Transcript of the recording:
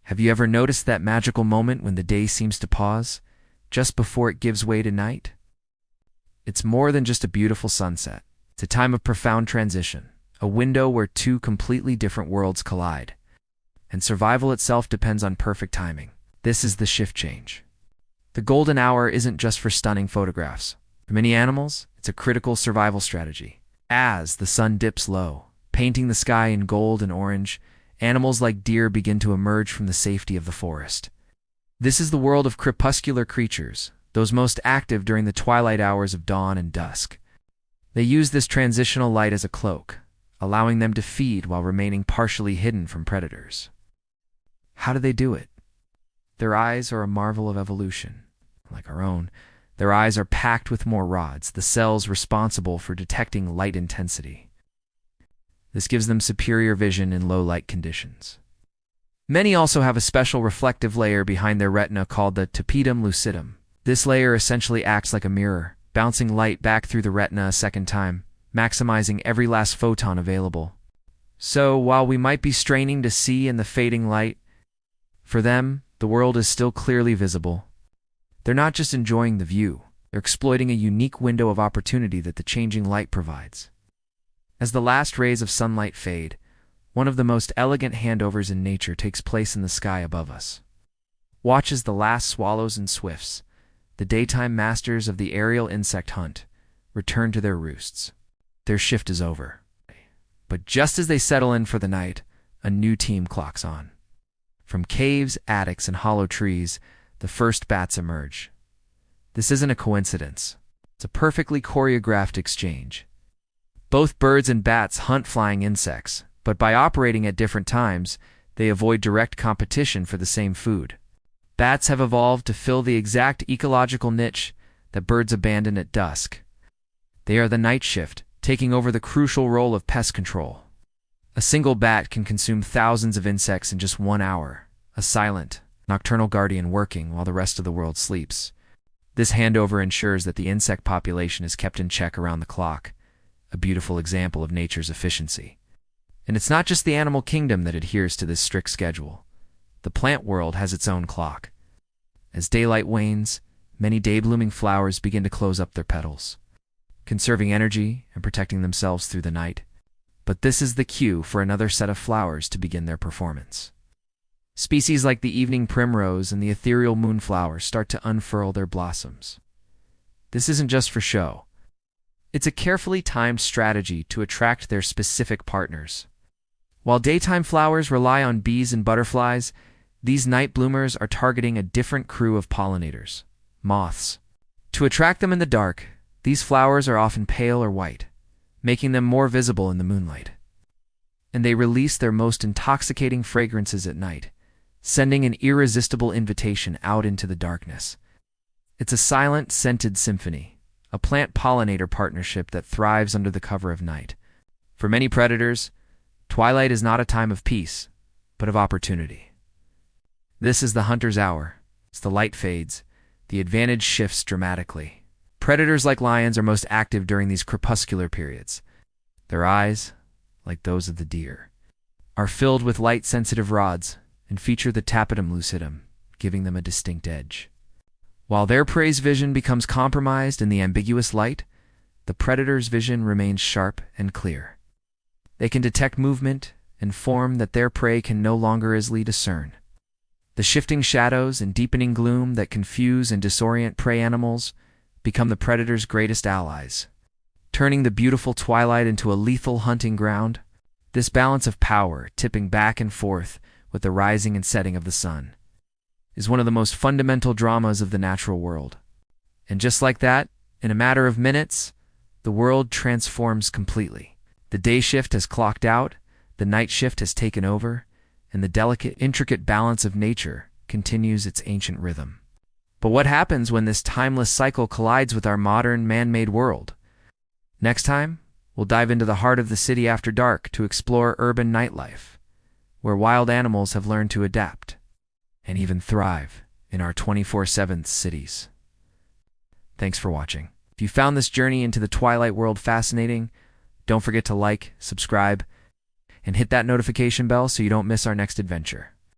Have you ever noticed that magical moment when the day seems to pause, just before it gives way to night? It's more than just a beautiful sunset. It's a time of profound transition, a window where two completely different worlds collide. And survival itself depends on perfect timing. This is the shift change. The golden hour isn't just for stunning photographs. For many animals, it's a critical survival strategy. As the sun dips low, painting the sky in gold and orange, animals like deer begin to emerge from the safety of the forest. This is the world of crepuscular creatures, those most active during the twilight hours of dawn and dusk. They use this transitional light as a cloak, allowing them to feed while remaining partially hidden from predators. How do they do it? Their eyes are a marvel of evolution. Like our own, their eyes are packed with more rods, the cells responsible for detecting light intensity. This gives them superior vision in low light conditions. Many also have a special reflective layer behind their retina called the tapetum lucidum. This layer essentially acts like a mirror, bouncing light back through the retina a second time, maximizing every last photon available. So, while we might be straining to see in the fading light, for them, the world is still clearly visible. They're not just enjoying the view, they're exploiting a unique window of opportunity that the changing light provides. As the last rays of sunlight fade, one of the most elegant handovers in nature takes place in the sky above us. Watch as the last swallows and swifts, the daytime masters of the aerial insect hunt, return to their roosts. Their shift is over. But just as they settle in for the night, a new team clocks on. From caves, attics, and hollow trees, the first bats emerge. This isn't a coincidence. It's a perfectly choreographed exchange. Both birds and bats hunt flying insects, but by operating at different times, they avoid direct competition for the same food. Bats have evolved to fill the exact ecological niche that birds abandon at dusk. They are the night shift, taking over the crucial role of pest control. A single bat can consume thousands of insects in just 1 hour, a silent, nocturnal guardian working while the rest of the world sleeps. This handover ensures that the insect population is kept in check around the clock, a beautiful example of nature's efficiency. And it's not just the animal kingdom that adheres to this strict schedule. The plant world has its own clock. As daylight wanes, many day-blooming flowers begin to close up their petals, conserving energy and protecting themselves through the night. But this is the cue for another set of flowers to begin their performance. Species like the evening primrose and the ethereal moonflower start to unfurl their blossoms. This isn't just for show. It's a carefully timed strategy to attract their specific partners. While daytime flowers rely on bees and butterflies, these night bloomers are targeting a different crew of pollinators, moths. To attract them in the dark, these flowers are often pale or white, making them more visible in the moonlight. And they release their most intoxicating fragrances at night, sending an irresistible invitation out into the darkness. It's a silent, scented symphony, a plant-pollinator partnership that thrives under the cover of night. For many predators, twilight is not a time of peace, but of opportunity. This is the hunter's hour. As the light fades, the advantage shifts dramatically. Predators like lions are most active during these crepuscular periods. Their eyes, like those of the deer, are filled with light-sensitive rods and feature the tapetum lucidum, giving them a distinct edge. While their prey's vision becomes compromised in the ambiguous light, the predator's vision remains sharp and clear. They can detect movement and form that their prey can no longer easily discern. The shifting shadows and deepening gloom that confuse and disorient prey animals become the predator's greatest allies, turning the beautiful twilight into a lethal hunting ground. This balance of power, tipping back and forth with the rising and setting of the sun, is one of the most fundamental dramas of the natural world. And just like that, in a matter of minutes, the world transforms completely. The day shift has clocked out, the night shift has taken over, and the delicate, intricate balance of nature continues its ancient rhythm. But what happens when this timeless cycle collides with our modern, man-made world? Next time, we'll dive into the heart of the city after dark to explore urban nightlife, where wild animals have learned to adapt and even thrive in our 24/7 cities. Thanks for watching. If you found this journey into the Twilight world fascinating, don't forget to like, subscribe, and hit that notification bell so you don't miss our next adventure.